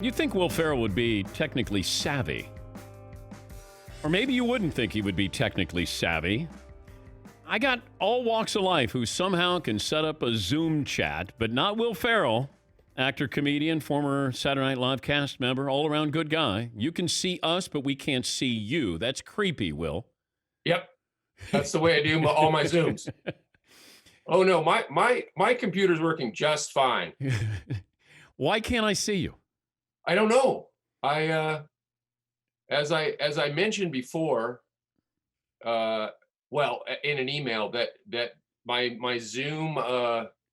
You think Will Ferrell would be technically savvy. Or maybe you wouldn't think he would be technically savvy. I got all walks of life who somehow can set up a Zoom chat, but not Will Ferrell, actor, comedian, former Saturday Night Live cast member, all-around good guy. You can see us, but we can't see you. That's creepy, Will. Yep. That's the way I do all my Zooms. Oh, no, my computer's working just fine. Why can't I see you? I don't know. As I mentioned before, well, in an email that my Zoom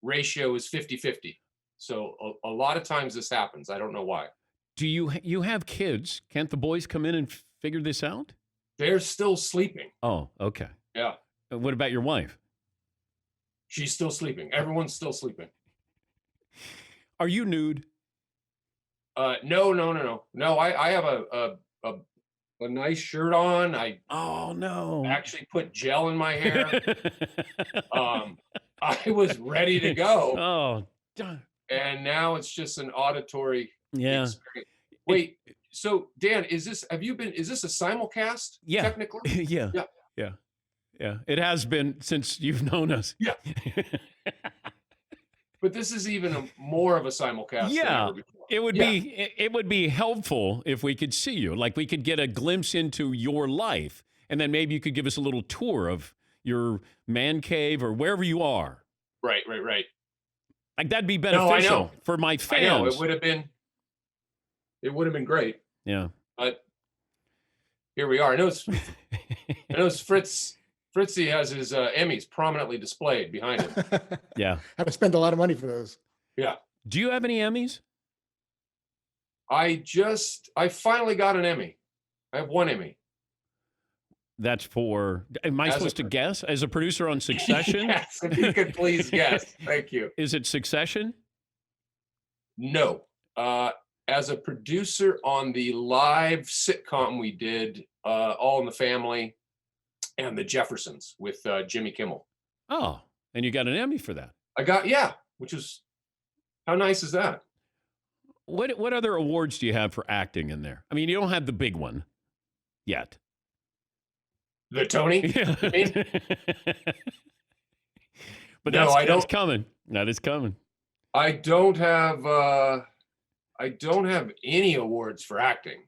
ratio is 50-50. So a lot of times this happens. I don't know why. Do you have kids? Can't the boys come in and figure this out? They're still sleeping. Oh, okay. Yeah. What about your wife? She's still sleeping. Everyone's still sleeping. Are you nude? No. I have a nice shirt on. Oh no! Actually put gel in my hair. I was ready to go. Oh, darn. And now it's just an auditory experience. Wait, so Dan, is this a simulcast? Yeah. Technically? Yeah. It has been since you've known us. Yeah. But this is even more of a simulcast. Yeah. It would be helpful if we could see you. Like we could get a glimpse into your life, and then maybe you could give us a little tour of your man cave or wherever you are. Right. Like that'd be beneficial I know. for my fans. I know. It would have been great. Yeah. But here we are. I know it's Fritzy has his Emmys prominently displayed behind him. Yeah. Have to spend a lot of money for those. Yeah. Do you have any Emmys? I finally got an Emmy. I have one Emmy. That's for, am I supposed to guess? As a producer on Succession? Yes, if you could please guess. Thank you. Is it Succession? No. As a producer on the live sitcom we did, All in the Family and the Jeffersons with Jimmy Kimmel. Oh, and you got an Emmy for that? Which is, how nice is that? What other awards do you have for acting in there? I mean, you don't have the big one yet. The Tony? Yeah. I mean? But that's coming. That is coming. I don't have any awards for acting.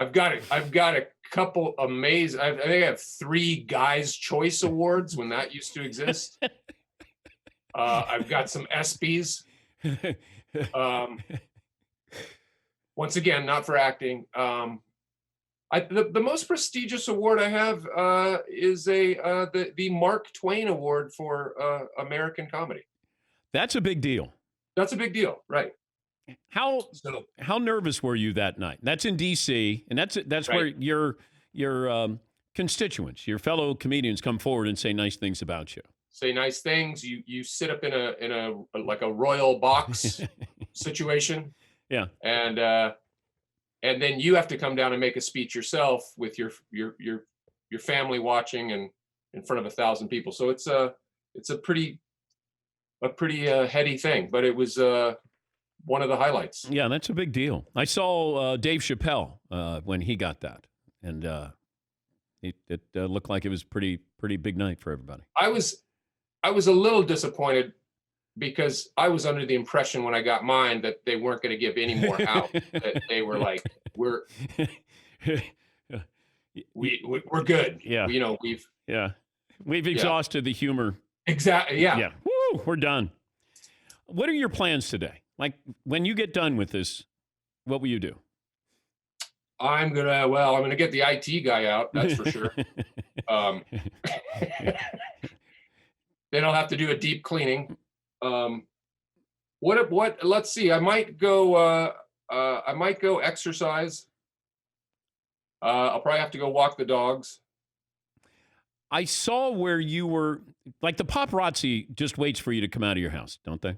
I've got a couple amazing. I think I have 3 Guys' Choice Awards when that used to exist. I've got some ESPYs. Once again, not for acting. The most prestigious award I have is the Mark Twain Award for American comedy. That's a big deal. That's a big deal, right? How nervous were you that night? That's in D.C., and that's right. Where your constituents, your fellow comedians, come forward and say nice things about you. Say nice things. You sit up in a like a royal box situation. Yeah. And then you have to come down and make a speech yourself with your family watching and in front of 1,000 people. So it's a pretty heady thing, but it was one of the highlights. Yeah, that's a big deal. I saw Dave Chappelle when he got that, and it looked like it was pretty big night for everybody. I was a little disappointed because I was under the impression when I got mine that they weren't going to give any more out. That they were like, we're good. Yeah. We've exhausted the humor. Exactly. Yeah. Yeah. Woo, we're done. What are your plans today? Like when you get done with this, what will you do? I'm gonna get the IT guy out. That's for sure. Then I'll have to do a deep cleaning. Let's see. I might go exercise. I'll probably have to go walk the dogs. I saw where you were, like the paparazzi just waits for you to come out of your house, don't they?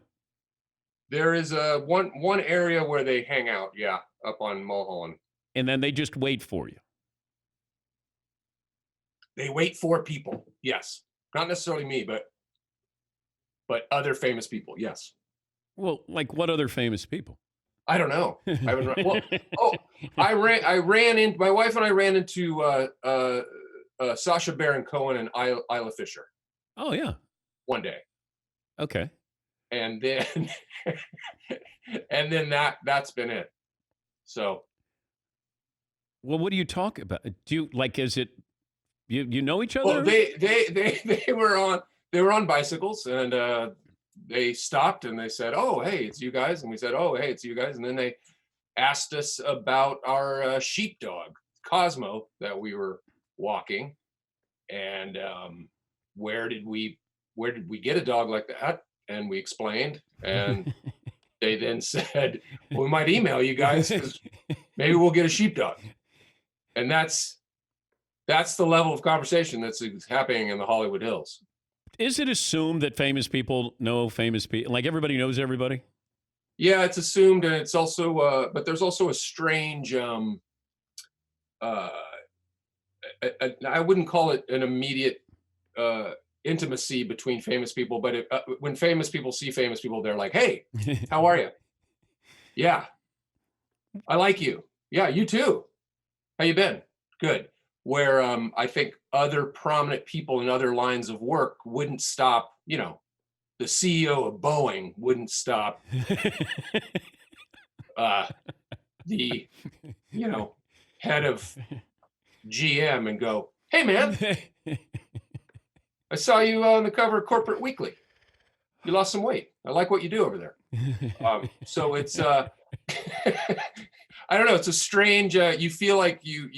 There is one area where they hang out, yeah, up on Mulholland. And then they just wait for you. They wait for people, yes. Not necessarily me, but other famous people, yes. Well, like what other famous people? I don't know. I haven't. Well, oh, I ran in. My wife and I ran into Sasha Baron Cohen and Isla Fisher Oh, yeah. one day, Okay. and then and then that's been it. So Well, what do you talk about? Do you like, is it, you know each well, other? they were on bicycles, and they stopped and they said, "Oh, hey, it's you guys," and we said, "Oh, hey, it's you guys," and then they asked us about our sheepdog Cosmo that we were walking, and where did we get a dog like that? And we explained, and they then said, well, we might email you guys because maybe we'll get a sheepdog. And that's the level of conversation that's happening in the Hollywood Hills. Is it assumed that famous people know famous people? Like everybody knows everybody? Yeah, it's assumed, and it's also but there's also a strange uh I wouldn't call it an immediate intimacy between famous people, but when famous people see famous people, they're like, "Hey, how are you? Yeah, I like you. Yeah, you too. How you been? Good." Where I think other prominent people in other lines of work wouldn't stop. You know, the CEO of Boeing wouldn't stop the head of GM and go, "Hey, man, I saw you on the cover of Corporate Weekly. You lost some weight. I like what you do over there." So it's I don't know. It's a strange. You feel like you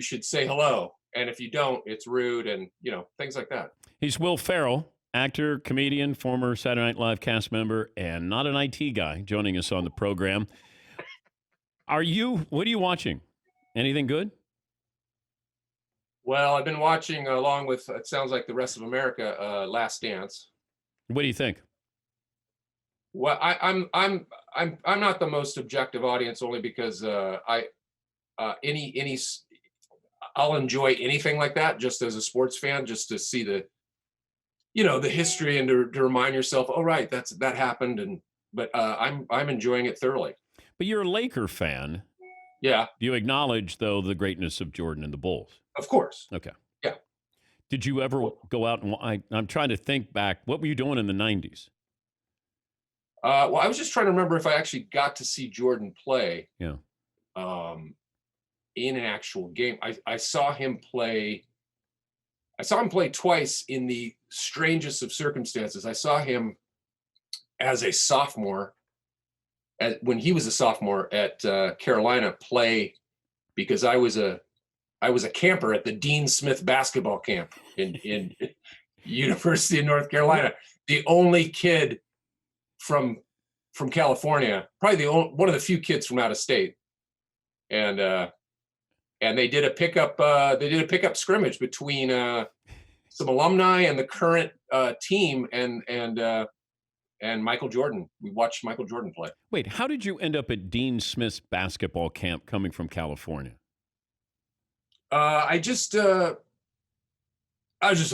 should say hello, and if you don't, it's rude, and things like that. He's Will Ferrell, actor, comedian, former Saturday Night Live cast member, and not an IT guy, joining us on the program. What are you watching? Anything good? Well, I've been watching along with it sounds like the rest of America, Last Dance. What do you think? Well, I'm not the most objective audience, only because I'll enjoy anything like that just as a sports fan, just to see the history and to remind yourself, oh right, that happened, but I'm enjoying it thoroughly. But you're a Laker fan. Yeah. Do you acknowledge, though, the greatness of Jordan and the Bulls? Of course. Okay. Yeah. Did you ever go out and I'm trying to think back. What were you doing in the 90s? Well, I was just trying to remember if I actually got to see Jordan play. Yeah. In an actual game. I saw him play. I saw him play twice in the strangest of circumstances. I saw him as a sophomore, when he was a sophomore at Carolina, play because I was a camper at the Dean Smith basketball camp in University of North Carolina. The only kid from California, probably one of the few kids from out of state, and they did a pickup scrimmage between some alumni and the current team and Michael Jordan. We watched Michael Jordan play. Wait, how did you end up at Dean Smith's basketball camp coming from California? I was just a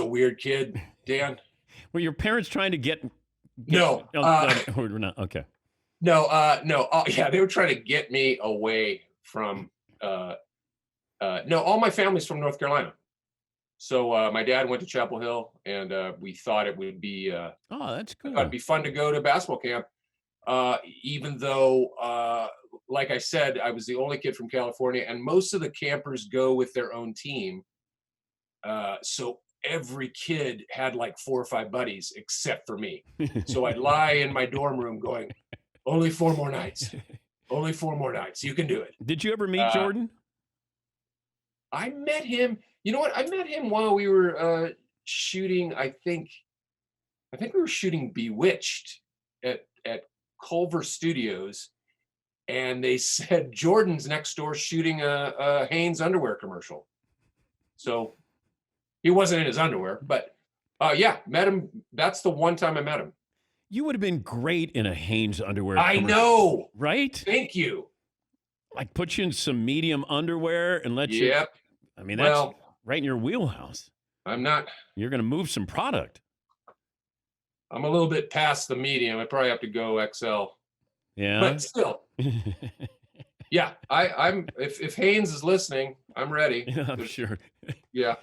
weird kid, Dan. Were your parents trying to get no, we're not. Okay. No, yeah, they were trying to get me away from. No, all my family's from North Carolina. So my dad went to Chapel Hill, and we thought it would be. Oh, that's cool. It'd be fun to go to basketball camp, even though, like I said, I was the only kid from California, and most of the campers go with their own team. So every kid had like 4 or 5 buddies except for me. So I'd lie in my dorm room going, "Only 4 more nights. Only 4 more nights. You can do it." Did you ever meet Jordan? I met him. You know what? I met him while we were shooting. I think we were shooting Bewitched at Culver Studios, and they said Jordan's next door shooting a Hanes underwear commercial. So he wasn't in his underwear, but yeah, met him. That's the one time I met him. You would have been great in a Hanes underwear commercial. I know. Right? Thank you. Like put you in some medium underwear and let you. Yep. I mean, that's right in your wheelhouse. I'm not. You're going to move some product. I'm a little bit past the medium. I probably have to go XL, Yeah. but still, yeah. I'm if Haynes is listening, I'm ready. Yeah, I'm sure. Yeah.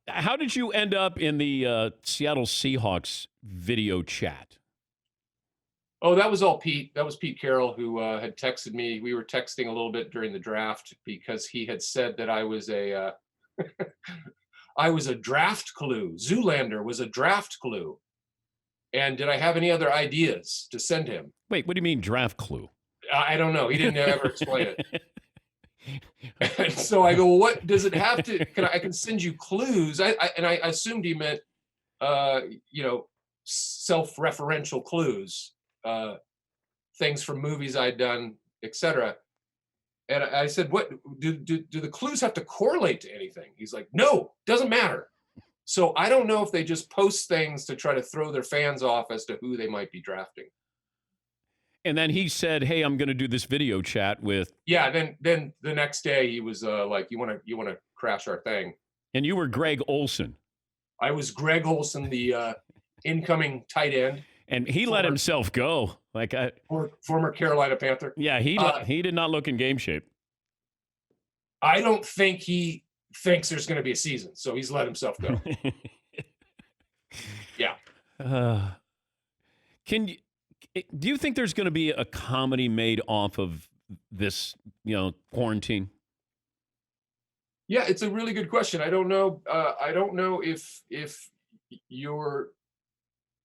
How did you end up in the Seattle Seahawks video chat? Oh, that was all Pete. That was Pete Carroll who had texted me. We were texting a little bit during the draft because he had said that I was a I was a draft clue. Zoolander was a draft clue. And did I have any other ideas to send him? Wait, what do you mean draft clue? I don't know. He didn't ever explain it. And so I go, well, what does it have to? I can send you clues. I assumed he meant, self-referential clues, things from movies I'd done, etc. And I said, what do the clues have to correlate to anything? He's like, no, doesn't matter. So I don't know if they just post things to try to throw their fans off as to who they might be drafting. And then he said, hey, I'm going to do this video chat with. Yeah. Then the next day he was like, you want to crash our thing. And you were Greg Olson. I was Greg Olson, the incoming tight end. And he let himself go. Former Carolina Panther. Yeah, he did not look in game shape. I don't think he thinks there's going to be a season, so he's let himself go. Yeah. Do you think there's going to be a comedy made off of this, quarantine? Yeah, it's a really good question. I don't know. I don't know if you're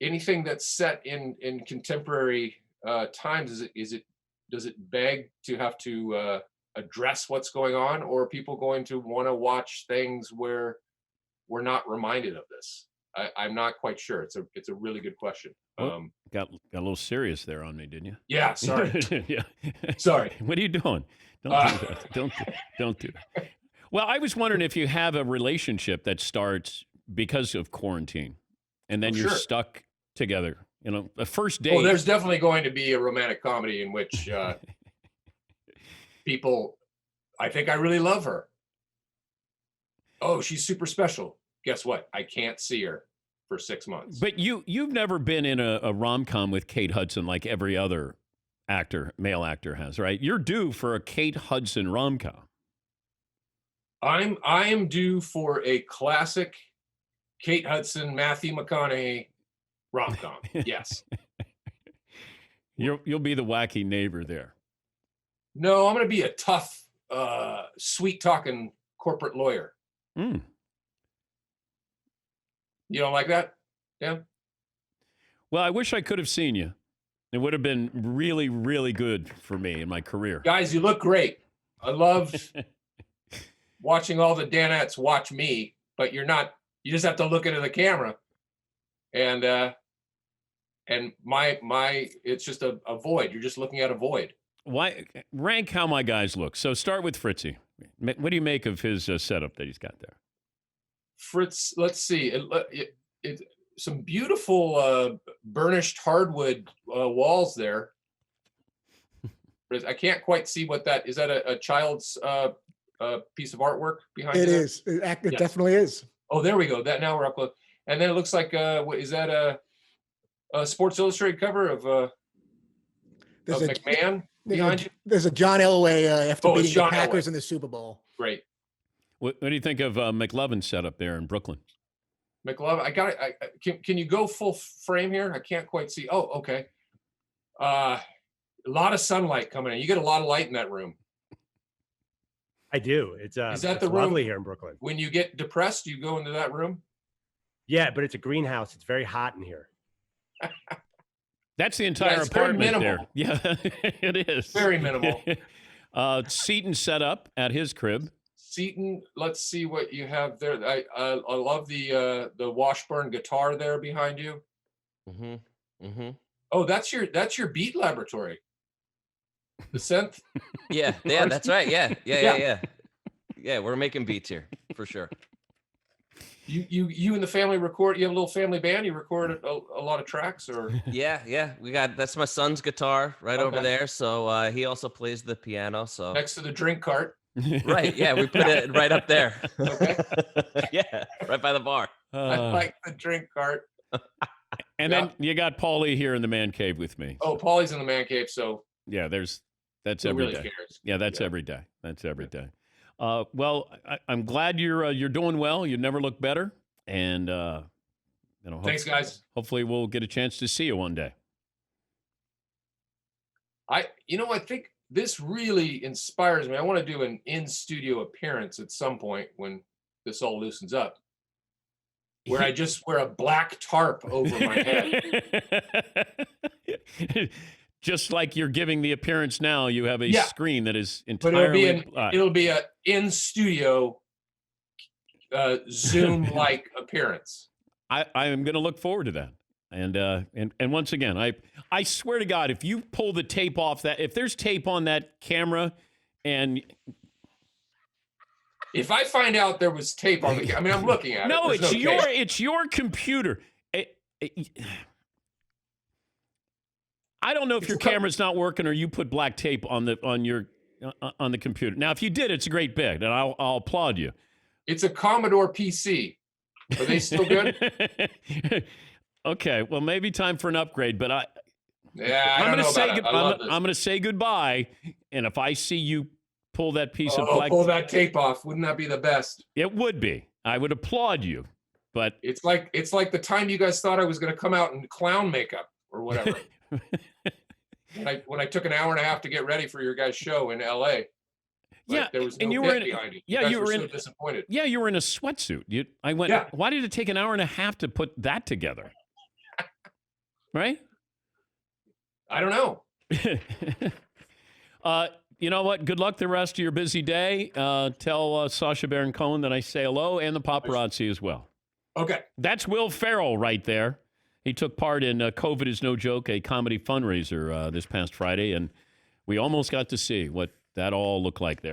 anything that's set in contemporary times. Does it beg to have to address what's going on, or are people going to want to watch things where we're not reminded of this? I'm not quite sure. It's a really good question. Got a little serious there on me, didn't you? Yeah, sorry. Yeah. Sorry. What are you doing? Don't do that. Don't do that. Well, I was wondering if you have a relationship that starts because of quarantine, and then you're stuck together. The first date. Oh, there's definitely going to be a romantic comedy in which people, I think I really love her. Oh, she's super special. Guess what? I can't see her for 6 months. But you've never been in a rom-com with Kate Hudson like every other male actor has, right? You're due for a Kate Hudson rom-com. I am due for a classic Kate Hudson, Matthew McConaughey rom-com. Yes. You'll be the wacky neighbor there. No, I'm going to be a tough, sweet-talking corporate lawyer. Mm. You don't like that? Yeah. Well, I wish I could have seen you. It would have been really, really good for me in my career. Guys, you look great. I love watching all the Danettes watch me, but you're not. You just have to look into the camera, and my it's just a void. You're just looking at a void. Why rank how my guys look? So start with Fritzy. What do you make of his setup that he's got there? Fritz, let's see. It some beautiful burnished hardwood walls there. I can't quite see what that is. That a child's piece of artwork behind it? It is. It definitely is. Oh, there we go. That now we're up close. And then it looks like what is that a Sports Illustrated cover of McMahon behind you? There's a John Elway after beating the Packers Elway in the Super Bowl. Great. What do you think of McLovin's setup there in Brooklyn? McLovin, I got it. Can you go full frame here? I can't quite see. Oh, okay. A lot of sunlight coming in. You get a lot of light in that room. I do. Is that the room lovely here in Brooklyn? When you get depressed, you go into that room? Yeah, but it's a greenhouse. It's very hot in here. That's the entire apartment there. Yeah, it is. Very minimal. Seaton set up at his crib. Seaton, let's see what you have there. I love the Washburn guitar there behind you. Mm-hmm. Mm-hmm. Oh, that's your beat laboratory. The synth. Yeah, that's right. Yeah. We're making beats here for sure. You and the family record. You have a little family band. You record a lot of tracks, or yeah. That's my son's guitar right over there. So he also plays the piano. So next to the drink cart. Right. Yeah, we put it right up there. Okay. Yeah, right by the bar. I like the drink cart. And Yeah. then you got Paulie here in the man cave with me. Oh, Paulie's in the man cave, so Yeah, that's who every really day. cares? Yeah, that's every day. That's every day. Well, I'm glad you're doing well. You never look better, and Thanks, guys. hopefully we'll get a chance to see you one day. I think this really inspires me. I want to do an in-studio appearance at some point when this all loosens up, where I just wear a black tarp over my head. Just like you're giving the appearance now, you have a Yeah. screen that is But entirely black. it'll be a in-studio Zoom-like appearance. I am going to look forward to that. And once again, I swear to God, if you pull the tape off that, if there's tape on that camera, and If I find out there was tape on the, I'm looking at no, it. There's tape. it's your computer. I don't know if your camera's not working or you put black tape on the computer. Now, if you did, it's a great bit, and I'll applaud you. It's a Commodore PC. Are they still good? Okay, well, maybe time for an upgrade, but I'm going to say goodbye, and if I see you pull that piece of black, pull that tape off. Wouldn't that be the best? It would be. I would applaud you, but it's like the time you guys thought I was going to come out in clown makeup or whatever. when I took an hour and a half to get ready for your guys' show in LA. Yeah, there was no and you bit were in, behind it. Yeah, you were so disappointed. Yeah, you were in a sweatsuit. I went. Yeah. Why did it take an hour and a half to put that together? Right? I don't know. You know what? Good luck the rest of your busy day. Tell Sacha Baron Cohen that I say hello, and the paparazzi as well. Okay. That's Will Ferrell right there. He took part in COVID is No Joke, a comedy fundraiser this past Friday, and we almost got to see what that all looked like there.